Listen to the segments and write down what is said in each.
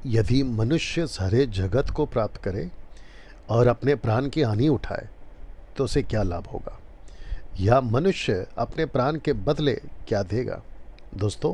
यदि मनुष्य सारे जगत को प्राप्त करे और अपने प्राण की हानि उठाए तो उसे क्या लाभ होगा, या मनुष्य अपने प्राण के बदले क्या देगा। दोस्तों,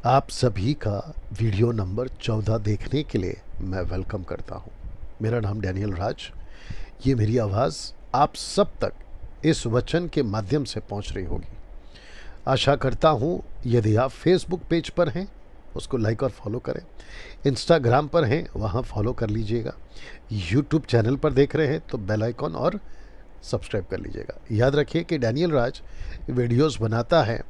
आप सभी का वीडियो नंबर 14 देखने के लिए मैं वेलकम करता हूं। मेरा नाम डैनियल राज। ये मेरी आवाज़ आप सब तक इस वचन के माध्यम से पहुंच रही होगी। आशा करता हूं यदि आप फेसबुक पेज पर हैं उसको लाइक और फॉलो करें, इंस्टाग्राम पर हैं वहां फॉलो कर लीजिएगा, यूट्यूब चैनल पर देख रहे हैं तो बेल आइकॉन और सब्सक्राइब कर लीजिएगा। याद रखिए कि डैनियल राज वीडियोस बनाता है,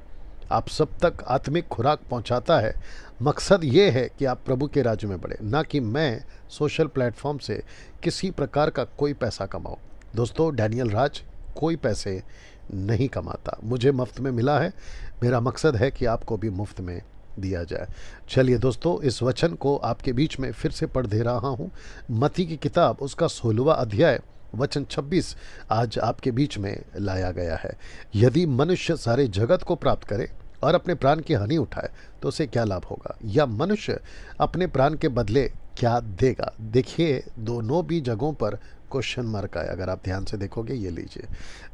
आप सब तक आत्मिक खुराक पहुंचाता है। मकसद ये है कि आप प्रभु के राज्य में बढ़े, ना कि मैं सोशल प्लेटफॉर्म से किसी प्रकार का कोई पैसा कमाऊं। दोस्तों, डैनियल राज कोई पैसे नहीं कमाता, मुझे मुफ्त में मिला है। मेरा मकसद है कि आपको भी मुफ्त में दिया जाए। चलिए दोस्तों, इस वचन को आपके बीच में फिर से पढ़ दे रहा हूँ। मत्ती की किताब उसका 16वां अध्याय वचन 26 आज आपके बीच में लाया गया है। यदि मनुष्य सारे जगत को प्राप्त करे और अपने प्राण की हानि उठाए तो उसे क्या लाभ होगा, या मनुष्य अपने प्राण के बदले क्या देगा। देखिए, दोनों भी जगहों पर क्वेश्चन मार्क आया। अगर आप ध्यान से देखोगे, ये लीजिए,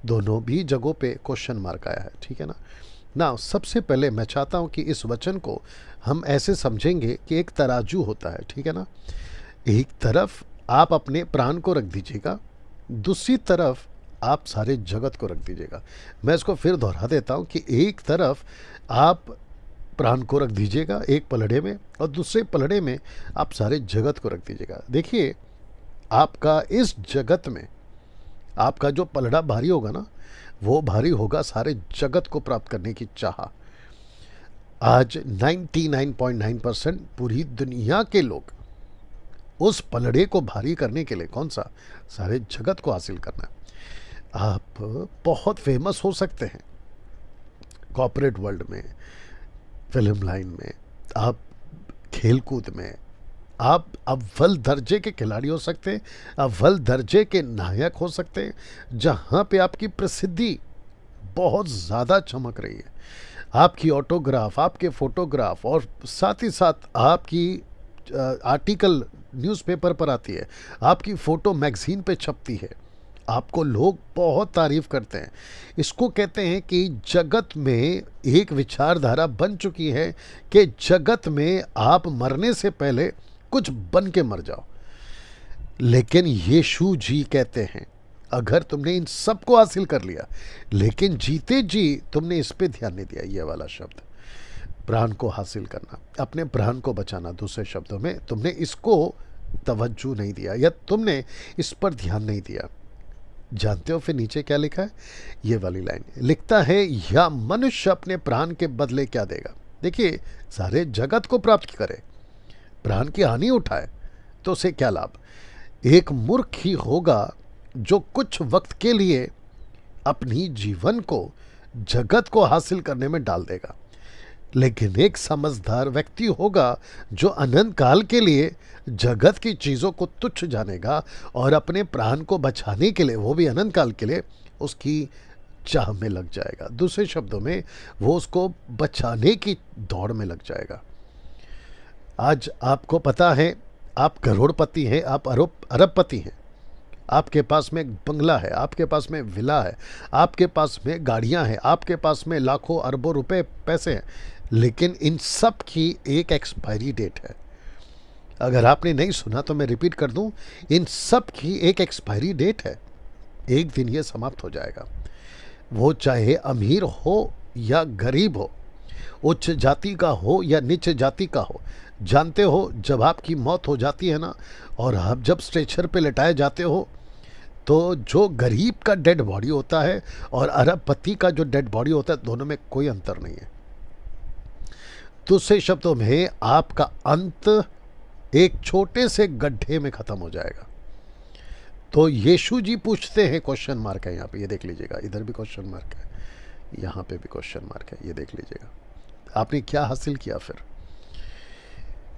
दोनों भी जगहों पे क्वेश्चन मार्क आया है। ठीक है ना। सबसे पहले मैं चाहता हूं कि इस वचन को हम ऐसे समझेंगे कि एक तराजू होता है। ठीक है ना। एक तरफ आप अपने प्राण को रख दीजिएगा, दूसरी तरफ आप सारे जगत को रख दीजिएगा। मैं इसको फिर दोहरा देता हूं कि एक तरफ आप प्राण को रख दीजिएगा एक पलड़े में, और दूसरे पलड़े में आप सारे जगत को रख दीजिएगा। देखिए, आपका इस जगत में आपका जो पलड़ा भारी होगा ना, वो भारी होगा सारे जगत को प्राप्त करने की चाह। आज 99.9% पूरी दुनिया के लोग उस पलड़े को भारी करने के लिए कौन सा, सारे जगत को हासिल करना है। आप बहुत फेमस हो सकते हैं कॉर्पोरेट वर्ल्ड में, फिल्म लाइन में, आप खेलकूद में, आप अव्वल दर्जे के खिलाड़ी हो सकते हैं, अव्वल दर्जे के नायक हो सकते हैं, जहां पे आपकी प्रसिद्धि बहुत ज़्यादा चमक रही है। आपकी ऑटोग्राफ, आपके फोटोग्राफ, और साथ ही साथ आपकी आर्टिकल न्यूज़पेपर पर आती है, आपकी फ़ोटो मैगज़ीन पे छपती है, आपको लोग बहुत तारीफ करते हैं। इसको कहते हैं कि जगत में एक विचारधारा बन चुकी है कि जगत में आप मरने से पहले कुछ बन के मर जाओ। लेकिन यीशु जी कहते हैं, अगर तुमने इन सब को हासिल कर लिया लेकिन जीते जी तुमने इस पे ध्यान नहीं दिया, ये वाला शब्द, प्राण को हासिल करना, अपने प्राण को बचाना, दूसरे शब्दों में तुमने इसको तवज्जो नहीं दिया या तुमने इस पर ध्यान नहीं दिया, जानते हो फिर नीचे क्या लिखा है? ये वाली लाइन लिखता है, या मनुष्य अपने प्राण के बदले क्या देगा। देखिए, सारे जगत को प्राप्त करे, प्राण की हानि उठाए तो उसे क्या लाभ। एक मूर्ख ही होगा जो कुछ वक्त के लिए अपनी जीवन को जगत को हासिल करने में डाल देगा, लेकिन एक समझदार व्यक्ति होगा जो अनंत काल के लिए जगत की चीज़ों को तुच्छ जानेगा और अपने प्राण को बचाने के लिए, वो भी अनंत काल के लिए, उसकी चाह में लग जाएगा। दूसरे शब्दों में, वो उसको बचाने की दौड़ में लग जाएगा। आज आपको पता है, आप करोड़पति हैं, आप अरबपति हैं, आपके पास में बंगला है, आपके पास में विला है, आपके पास में गाड़ियां हैं, आपके पास में लाखों अरबों रुपए पैसे हैं, लेकिन इन सब की एक एक्सपायरी डेट है। अगर आपने नहीं सुना तो मैं रिपीट कर दूं, इन सब की एक एक्सपायरी डेट है। एक दिन ये समाप्त हो जाएगा। वो चाहे अमीर हो या गरीब हो, उच्च जाति का हो या नीच जाति का हो। जानते हो, जब आपकी मौत हो जाती है ना, और आप जब स्ट्रेचर पे लेटाए जाते हो, तो जो गरीब का डेड बॉडी होता है और अरबपति का जो डेड बॉडी होता है, दोनों में कोई अंतर नहीं है। दूसरे शब्दों में, आपका अंत एक छोटे से गड्ढे में खत्म हो जाएगा। तो यीशु जी पूछते हैं, क्वेश्चन मार्क है यहाँ पे, ये देख लीजिएगा, इधर भी क्वेश्चन मार्क है, यहाँ पे भी क्वेश्चन मार्क है, ये देख लीजिएगा, आपने क्या हासिल किया फिर।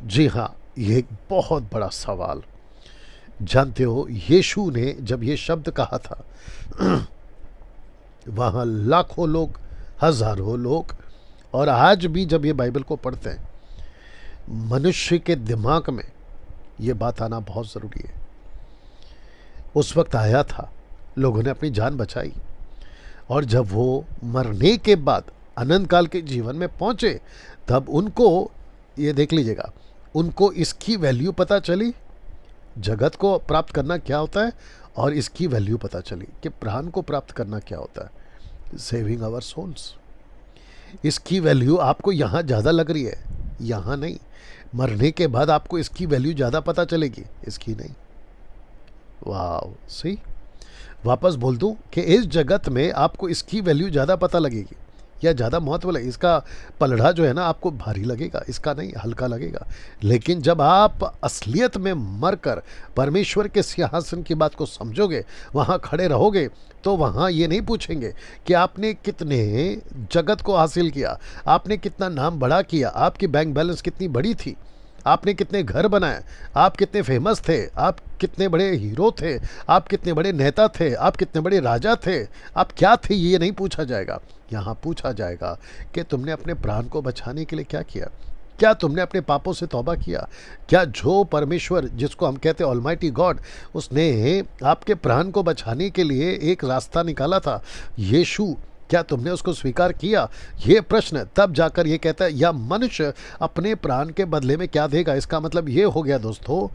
जी हाँ, ये एक बहुत बड़ा सवाल। जानते हो, यीशु ने जब ये शब्द कहा था वहाँ लाखों लोग, हजारों लोग, और आज भी जब ये बाइबल को पढ़ते हैं मनुष्य के दिमाग में ये बात आना बहुत ज़रूरी है। उस वक्त आया था, लोगों ने अपनी जान बचाई, और जब वो मरने के बाद अनंत काल के जीवन में पहुंचे, तब उनको, ये देख लीजिएगा, उनको इसकी वैल्यू पता चली, जगत को प्राप्त करना क्या होता है, और इसकी वैल्यू पता चली कि प्राण को प्राप्त करना क्या होता है, सेविंग आवर सोल्स। इसकी वैल्यू आपको यहाँ ज़्यादा लग रही है, यहाँ नहीं। मरने के बाद आपको इसकी वैल्यू ज़्यादा पता चलेगी, इसकी नहीं। वाह, सही। वापस बोल दूं कि इस जगत में आपको इसकी वैल्यू ज़्यादा पता लगेगी या ज़्यादा महत्व लगेगा। इसका पलड़ा जो है ना आपको भारी लगेगा, इसका नहीं, हल्का लगेगा। लेकिन जब आप असलियत में मरकर परमेश्वर के सिंहासन की बात को समझोगे, वहाँ खड़े रहोगे, तो वहाँ ये नहीं पूछेंगे कि आपने कितने जगत को हासिल किया, आपने कितना नाम बड़ा किया, आपकी बैंक बैलेंस कितनी बड़ी थी, आपने कितने घर बनाए, आप कितने फेमस थे, आप कितने बड़े हीरो थे, आप कितने बड़े नेता थे, आप कितने बड़े राजा थे, आप क्या थे, ये नहीं पूछा जाएगा। यहाँ पूछा जाएगा कि तुमने अपने प्राण को बचाने के लिए क्या किया, क्या तुमने अपने पापों से तौबा किया, क्या जो परमेश्वर जिसको हम कहते हैं ऑलमाइटी गॉड, उसने आपके प्राण को बचाने के लिए एक रास्ता निकाला था, यीशु, क्या तुमने उसको स्वीकार किया? ये प्रश्न तब जाकर ये कहता है, या मनुष्य अपने प्राण के बदले में क्या देगा। इसका मतलब ये हो गया दोस्तों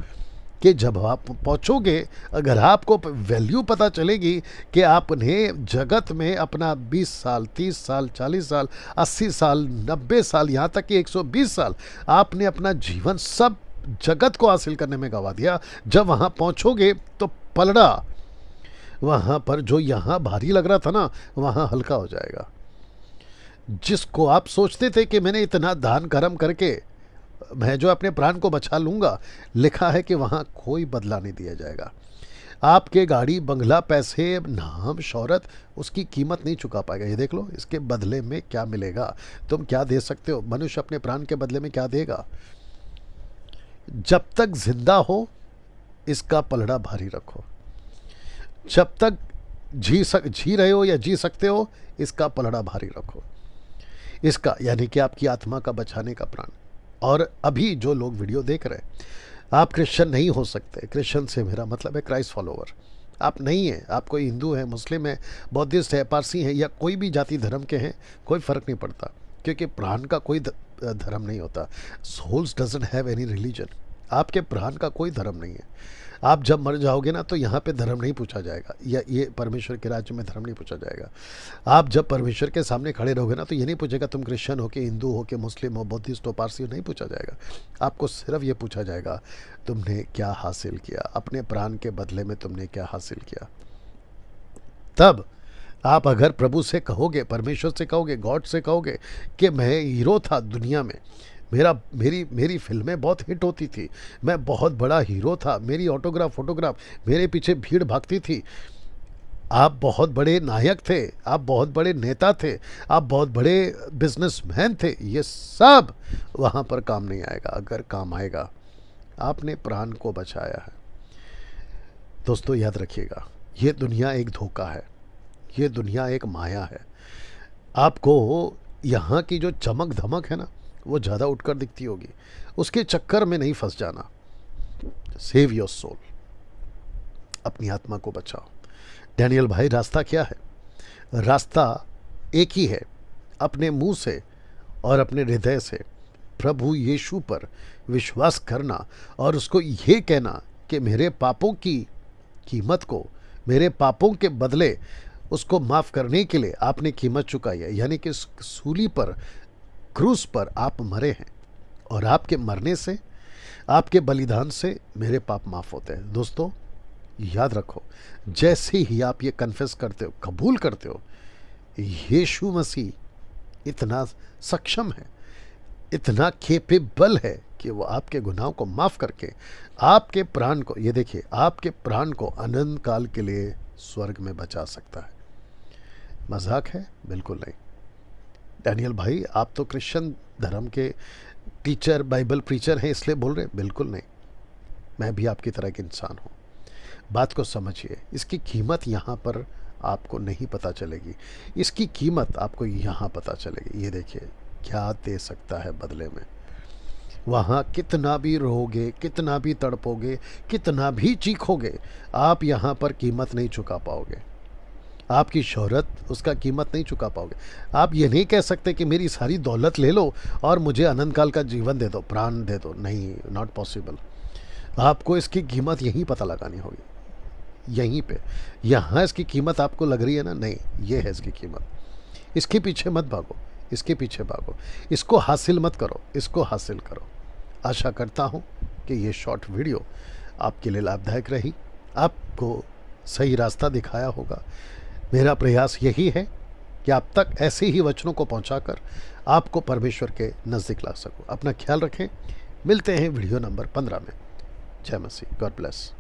कि जब आप पहुंचोगे, अगर आपको वैल्यू पता चलेगी कि आपने जगत में अपना 20 साल, 30 साल, 40 साल, 80 साल, 90 साल, यहाँ तक कि 120 साल आपने अपना जीवन सब जगत को हासिल करने में गंवा दिया, जब वहाँ पहुँचोगे तो पलड़ा वहाँ पर जो यहाँ भारी लग रहा था ना, वहाँ हल्का हो जाएगा। जिसको आप सोचते थे कि मैंने इतना दान कर्म करके मैं जो अपने प्राण को बचा लूँगा, लिखा है कि वहाँ कोई बदला नहीं दिया जाएगा। आपके गाड़ी, बंगला, पैसे, नाम, शौहरत, उसकी कीमत नहीं चुका पाएगा। ये देख लो, इसके बदले में क्या मिलेगा, तुम क्या दे सकते हो। मनुष्य अपने प्राण के बदले में क्या देगा? जब तक जिंदा हो इसका पलड़ा भारी रखो, जब तक जी रहे हो या जी सकते हो इसका पलड़ा भारी रखो। इसका यानी कि आपकी आत्मा का बचाने का प्राण। और अभी जो लोग वीडियो देख रहे हैं, आप क्रिश्चियन नहीं हो सकते। क्रिश्चियन से मेरा मतलब है क्राइस्ट फॉलोवर। आप नहीं हैं, आप कोई हिंदू है, मुस्लिम है, बौद्धिस्ट है, पारसी है, या कोई भी जाति धर्म के हैं, कोई फ़र्क नहीं पड़ता, क्योंकि प्राण का कोई धर्म नहीं होता। Souls doesn't have any religion. आपके प्राण का कोई धर्म नहीं है। आप जब मर जाओगे ना, तो यहाँ पे धर्म नहीं पूछा जाएगा, या ये परमेश्वर के राज्य में धर्म नहीं पूछा जाएगा। आप जब परमेश्वर के सामने खड़े रहोगे ना, तो ये नहीं पूछेगा तुम क्रिश्चियन हो कि हिंदू हो कि मुस्लिम हो, बौद्धिस्ट हो, पारसी हो, नहीं पूछा जाएगा। आपको सिर्फ ये पूछा जाएगा तुमने क्या हासिल किया, अपने प्राण के बदले में तुमने क्या हासिल किया। तब आप अगर प्रभु से कहोगे, परमेश्वर से कहोगे, गॉड से कहोगे कि मैं हीरो था दुनिया में, मेरी फिल्में बहुत हिट होती थी, मैं बहुत बड़ा हीरो था, मेरी ऑटोग्राफ फोटोग्राफ, मेरे पीछे भीड़ भागती थी, आप बहुत बड़े नायक थे, आप बहुत बड़े नेता थे, आप बहुत बड़े बिजनेसमैन थे, ये सब वहाँ पर काम नहीं आएगा। अगर काम आएगा, आपने प्राण को बचाया है। दोस्तों याद रखिएगा, ये दुनिया एक धोखा है, ये दुनिया एक माया है। आपको यहाँ की जो चमक धमक है ना, वो ज़्यादा उठकर दिखती होगी, उसके चक्कर में नहीं फंस जाना। सेव योर सोल, अपनी आत्मा को बचाओ। डैनियल भाई, रास्ता क्या है? रास्ता एक ही है, अपने मुंह से और अपने हृदय से प्रभु यीशु पर विश्वास करना और उसको ये कहना कि मेरे पापों की कीमत को, मेरे पापों के बदले उसको माफ़ करने के लिए आपने कीमत चुकाई है। यानी कि सूली पर, क्रूस पर आप मरे हैं, और आपके मरने से, आपके बलिदान से मेरे पाप माफ़ होते हैं। दोस्तों याद रखो, जैसे ही आप ये कन्फेस करते हो, कबूल करते हो, यीशु मसीह इतना सक्षम है, इतना केपेबल है कि वो आपके गुनाहों को माफ़ करके आपके प्राण को, ये देखिए, आपके प्राण को अनंत काल के लिए स्वर्ग में बचा सकता है। मजाक है? बिल्कुल नहीं। डैनियल भाई, आप तो क्रिश्चियन धर्म के टीचर, बाइबल प्रीचर हैं, इसलिए बोल रहे हैं? बिल्कुल नहीं, मैं भी आपकी तरह एक इंसान हूँ। बात को समझिए, इसकी कीमत यहाँ पर आपको नहीं पता चलेगी, इसकी कीमत आपको यहाँ पता चलेगी। ये देखिए क्या दे सकता है बदले में। वहाँ कितना भी रोओगे, कितना भी तड़पोगे, कितना भी चीखोगे, आप यहाँ पर कीमत नहीं चुका पाओगे। आपकी शोहरत उसका कीमत नहीं चुका पाओगे। आप ये नहीं कह सकते कि मेरी सारी दौलत ले लो और मुझे अनंत काल का जीवन दे दो, प्राण दे दो। नहीं, नॉट पॉसिबल। आपको इसकी कीमत यहीं पता लगानी होगी, यहीं पे। यहाँ इसकी कीमत आपको लग रही है ना, नहीं, ये है इसकी कीमत। इसके पीछे मत भागो, इसके पीछे भागो, इसको हासिल मत करो, इसको हासिल करो। आशा करता हूँ कि ये शॉर्ट वीडियो आपके लिए लाभदायक रही, आपको सही रास्ता दिखाया होगा। मेरा प्रयास यही है कि आप तक ऐसे ही वचनों को पहुंचाकर आपको परमेश्वर के नज़दीक ला सकूं। अपना ख्याल रखें। मिलते हैं वीडियो नंबर 15 में। जय मसीह। God bless.